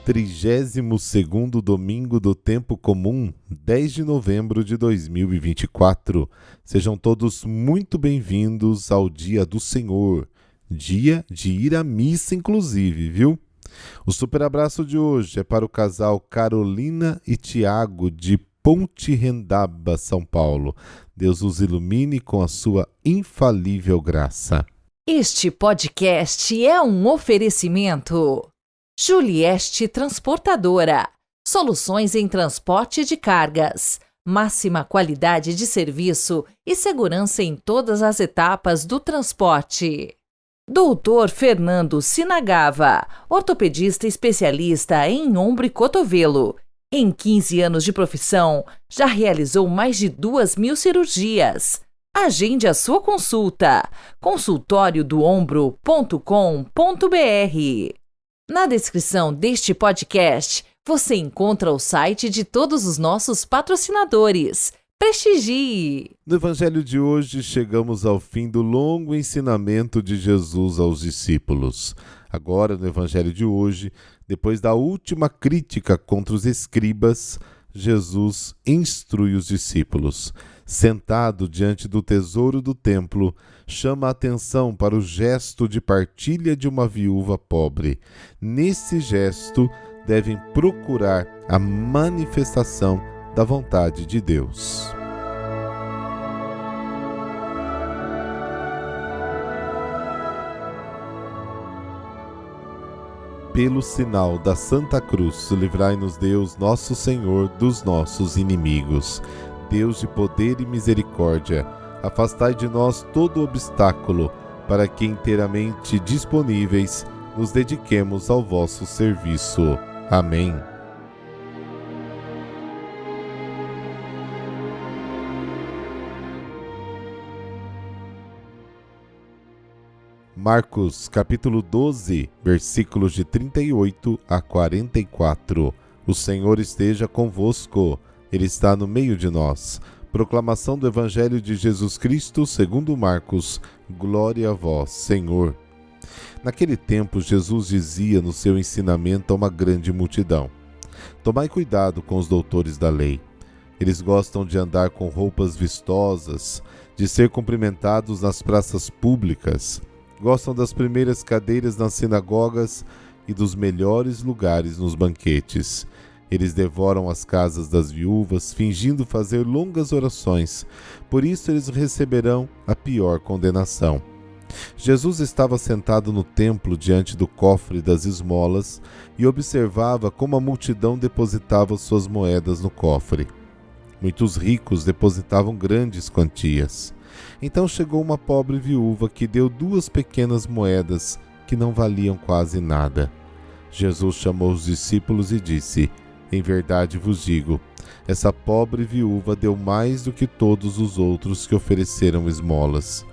32º domingo do tempo comum, 10 de novembro de 2024. Sejam todos muito bem-vindos ao Dia do Senhor, dia de ir à missa inclusive, viu? O super abraço de hoje é para o casal Carolina e Tiago de Ponte Rendaba, São Paulo. Deus os ilumine com a sua infalível graça. Este podcast é um oferecimento Julieste Transportadora, soluções em transporte de cargas, máxima qualidade de serviço e segurança em todas as etapas do transporte. Doutor Fernando Sinagava, ortopedista especialista em ombro e cotovelo. Em 15 anos de profissão, já realizou mais de 2.000 cirurgias. Agende a sua consulta. consultoriodoombro.com.br. Na descrição deste podcast, você encontra o site de todos os nossos patrocinadores. Prestigie! No Evangelho de hoje, chegamos ao fim do longo ensinamento de Jesus aos discípulos. Agora, no Evangelho de hoje, depois da última crítica contra os escribas, Jesus instrui os discípulos. Sentado diante do tesouro do templo, chama a atenção para o gesto de partilha de uma viúva pobre. Nesse gesto, devem procurar a manifestação da vontade de Deus. Pelo sinal da Santa Cruz, livrai-nos Deus, nosso Senhor, dos nossos inimigos. Deus de poder e misericórdia, afastai de nós todo obstáculo, para que inteiramente disponíveis nos dediquemos ao vosso serviço. Amém. Marcos, capítulo 12, versículos de 38 a 44. O Senhor esteja convosco. Ele está no meio de nós. Proclamação do Evangelho de Jesus Cristo segundo Marcos. Glória a vós, Senhor. Naquele tempo, Jesus dizia no seu ensinamento a uma grande multidão: tomai cuidado com os doutores da lei. Eles gostam de andar com roupas vistosas, de ser cumprimentados nas praças públicas, gostam das primeiras cadeiras nas sinagogas e dos melhores lugares nos banquetes. Eles devoram as casas das viúvas, fingindo fazer longas orações. Por isso eles receberão a pior condenação. Jesus estava sentado no templo diante do cofre das esmolas e observava como a multidão depositava suas moedas no cofre. Muitos ricos depositavam grandes quantias. Então chegou uma pobre viúva que deu 2 pequenas moedas que não valiam quase nada. Jesus chamou os discípulos e disse: em verdade vos digo, essa pobre viúva deu mais do que todos os outros que ofereceram esmolas.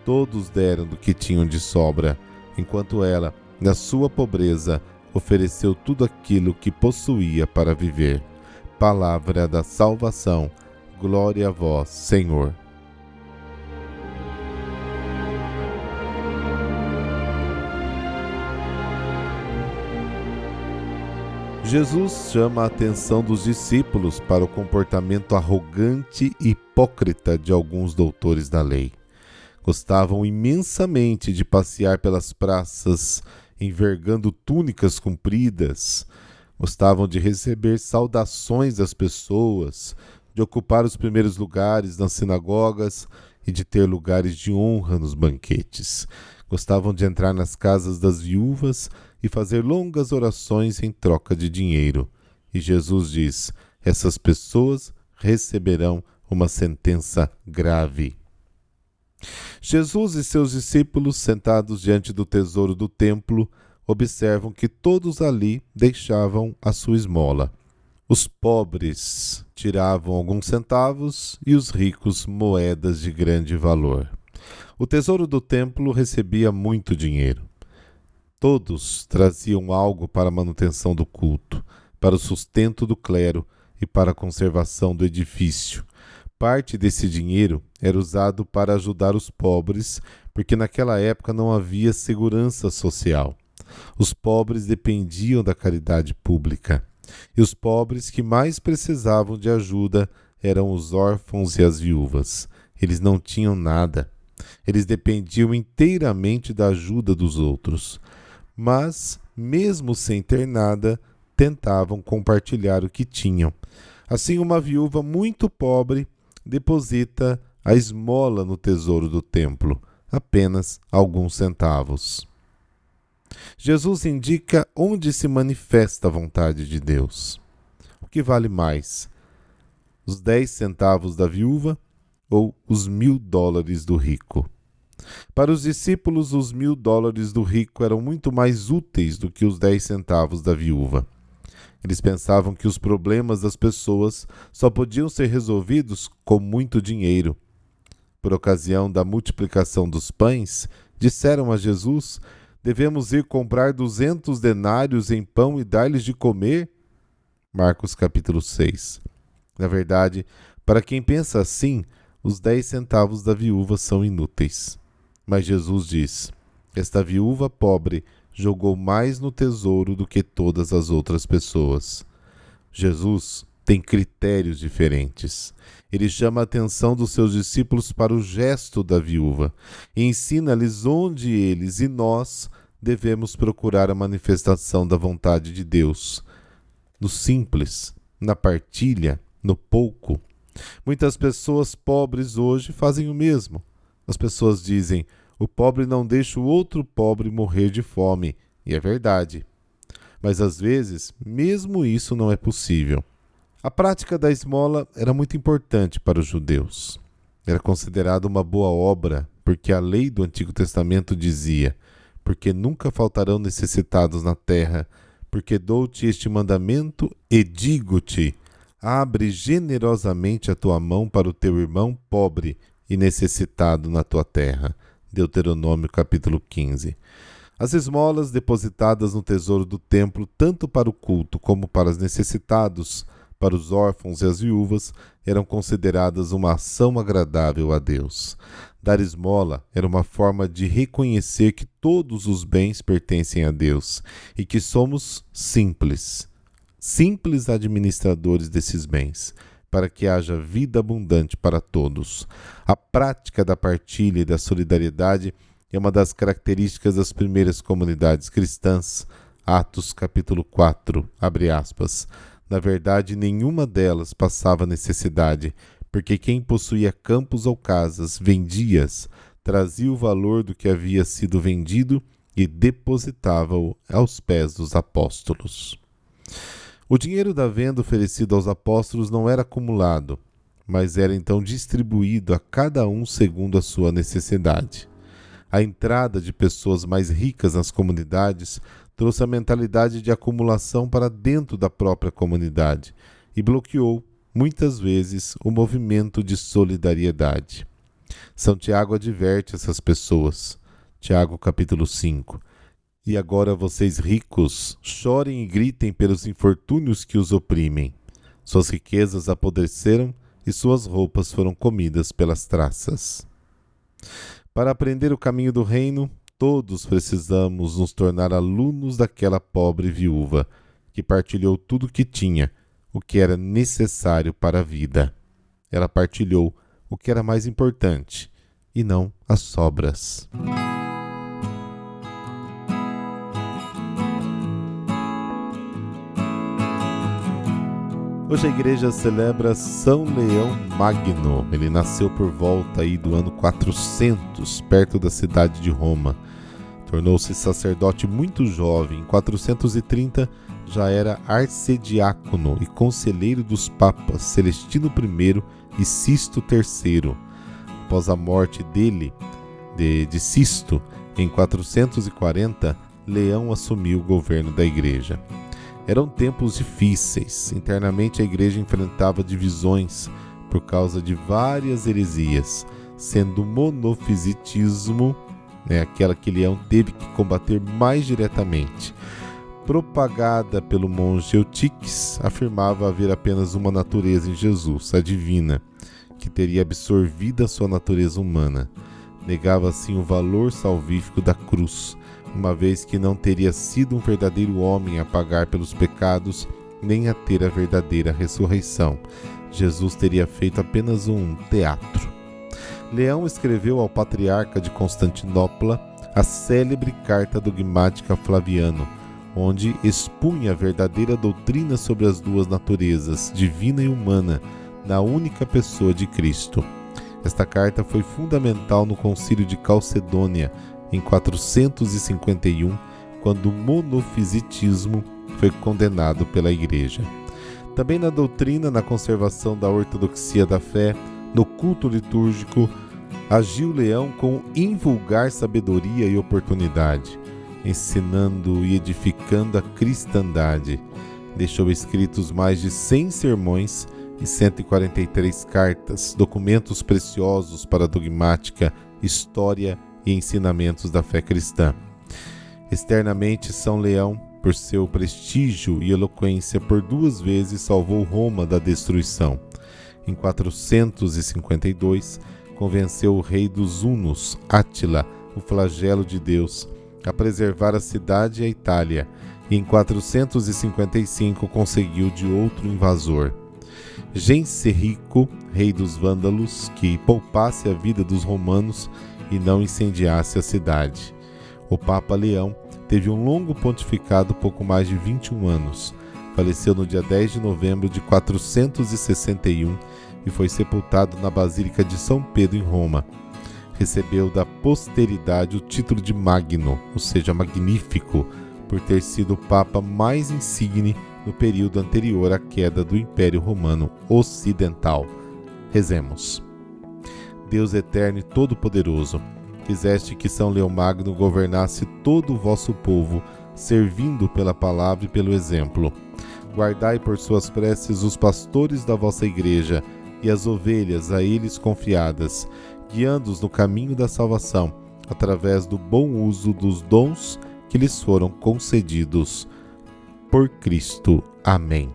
Todos deram do que tinham de sobra, enquanto ela, na sua pobreza, ofereceu tudo aquilo que possuía para viver. Palavra da salvação. Glória a vós, Senhor. Jesus chama a atenção dos discípulos para o comportamento arrogante e hipócrita de alguns doutores da lei. Gostavam imensamente de passear pelas praças, envergando túnicas compridas. Gostavam de receber saudações das pessoas, de ocupar os primeiros lugares nas sinagogas e de ter lugares de honra nos banquetes. Gostavam de entrar nas casas das viúvas e fazer longas orações em troca de dinheiro. E Jesus diz: essas pessoas receberão uma sentença grave. Jesus e seus discípulos, sentados diante do tesouro do templo, observam que todos ali deixavam a sua esmola. Os pobres tiravam alguns centavos e os ricos moedas de grande valor. O tesouro do templo recebia muito dinheiro. Todos traziam algo para a manutenção do culto, para o sustento do clero e para a conservação do edifício. Parte desse dinheiro era usado para ajudar os pobres, porque naquela época não havia segurança social. Os pobres dependiam da caridade pública. E os pobres que mais precisavam de ajuda eram os órfãos e as viúvas. Eles não tinham nada. Eles dependiam inteiramente da ajuda dos outros. Mas, mesmo sem ter nada, tentavam compartilhar o que tinham. Assim, uma viúva muito pobre deposita a esmola no tesouro do templo, apenas alguns centavos. Jesus indica onde se manifesta a vontade de Deus. O que vale mais? Os 10 centavos da viúva ou os $1.000 do rico? Para os discípulos, os $1.000 do rico eram muito mais úteis do que os 10 centavos da viúva. Eles pensavam que os problemas das pessoas só podiam ser resolvidos com muito dinheiro. Por ocasião da multiplicação dos pães, disseram a Jesus: devemos ir comprar 200 denários em pão e dar-lhes de comer? Marcos capítulo 6. Na verdade, para quem pensa assim, os 10 centavos da viúva são inúteis. Mas Jesus diz: esta viúva pobre jogou mais no tesouro do que todas as outras pessoas. Jesus tem critérios diferentes. Ele chama a atenção dos seus discípulos para o gesto da viúva e ensina-lhes onde eles e nós devemos procurar a manifestação da vontade de Deus. No simples, na partilha, no pouco. Muitas pessoas pobres hoje fazem o mesmo. As pessoas dizem: o pobre não deixa o outro pobre morrer de fome. E é verdade. Mas às vezes, mesmo isso não é possível. A prática da esmola era muito importante para os judeus. Era considerada uma boa obra, porque a lei do Antigo Testamento dizia: porque nunca faltarão necessitados na terra, porque dou-te este mandamento e digo-te: abre generosamente a tua mão para o teu irmão pobre e necessitado na tua terra. Deuteronômio capítulo 15. As esmolas depositadas no tesouro do templo, tanto para o culto como para os necessitados, para os órfãos e as viúvas, eram consideradas uma ação agradável a Deus. Dar esmola era uma forma de reconhecer que todos os bens pertencem a Deus e que somos simples administradores desses bens, para que haja vida abundante para todos. A prática da partilha e da solidariedade é uma das características das primeiras comunidades cristãs. Atos capítulo 4, abre aspas. Na verdade, nenhuma delas passava necessidade, porque quem possuía campos ou casas, vendia-as, trazia o valor do que havia sido vendido e depositava-o aos pés dos apóstolos. O dinheiro da venda oferecido aos apóstolos não era acumulado, mas era então distribuído a cada um segundo a sua necessidade. A entrada de pessoas mais ricas nas comunidades trouxe a mentalidade de acumulação para dentro da própria comunidade e bloqueou, muitas vezes, o movimento de solidariedade. São Tiago adverte essas pessoas. Tiago capítulo 5. E agora vocês ricos, chorem e gritem pelos infortúnios que os oprimem. Suas riquezas apodreceram e suas roupas foram comidas pelas traças. Para aprender o caminho do reino, todos precisamos nos tornar alunos daquela pobre viúva, que partilhou tudo o que tinha, o que era necessário para a vida. Ela partilhou o que era mais importante, e não as sobras. Hoje a igreja celebra São Leão Magno. Ele nasceu por volta aí do ano 400, perto da cidade de Roma. Tornou-se sacerdote muito jovem. Em 430 já era arcediácono e conselheiro dos papas Celestino I e Sisto III. Após a morte dele, de Sisto, em 440, Leão assumiu o governo da igreja. Eram tempos difíceis. Internamente a igreja enfrentava divisões por causa de várias heresias, sendo o monofisitismo, aquela que Leão teve que combater mais diretamente. Propagada pelo monge Eutiques, afirmava haver apenas uma natureza em Jesus, a divina, que teria absorvido a sua natureza humana. Negava assim o valor salvífico da cruz, uma vez que não teria sido um verdadeiro homem a pagar pelos pecados, nem a ter a verdadeira ressurreição. Jesus teria feito apenas um teatro. Leão escreveu ao patriarca de Constantinopla a célebre Carta Dogmática a Flaviano, onde expunha a verdadeira doutrina sobre as duas naturezas, divina e humana, na única pessoa de Cristo. Esta carta foi fundamental no Concílio de Calcedônia, em 451, quando o monofisitismo foi condenado pela Igreja. Também na doutrina, na conservação da ortodoxia da fé, no culto litúrgico, agiu Leão com invulgar sabedoria e oportunidade, ensinando e edificando a cristandade. Deixou escritos mais de 100 sermões e 143 cartas, documentos preciosos para a dogmática, história e ensinamentos da fé cristã. Externamente, São Leão, por seu prestígio e eloquência, por 2 vezes salvou Roma da destruição. Em 452, convenceu o rei dos Hunos, Átila, o flagelo de Deus, a preservar a cidade e a Itália, e em 455 conseguiu de outro invasor, Genserico, rei dos Vândalos, que poupasse a vida dos romanos e não incendiasse a cidade. O Papa Leão teve um longo pontificado, pouco mais de 21 anos. Faleceu no dia 10 de novembro de 461 e foi sepultado na Basílica de São Pedro, em Roma. Recebeu da posteridade o título de Magno, ou seja, magnífico, por ter sido o Papa mais insigne no período anterior à queda do Império Romano Ocidental. Rezemos. Deus eterno e todo-poderoso, quiseste que São Leão Magno governasse todo o vosso povo, servindo pela palavra e pelo exemplo. Guardai por suas preces os pastores da vossa igreja e as ovelhas a eles confiadas, guiando-os no caminho da salvação, através do bom uso dos dons que lhes foram concedidos. Por Cristo. Amém.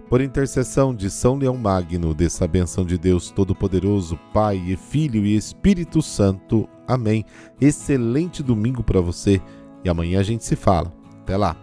Por intercessão de São Leão Magno, dessa bênção de Deus Todo-Poderoso, Pai e Filho e Espírito Santo. Amém. Excelente domingo para você e amanhã a gente se fala. Até lá.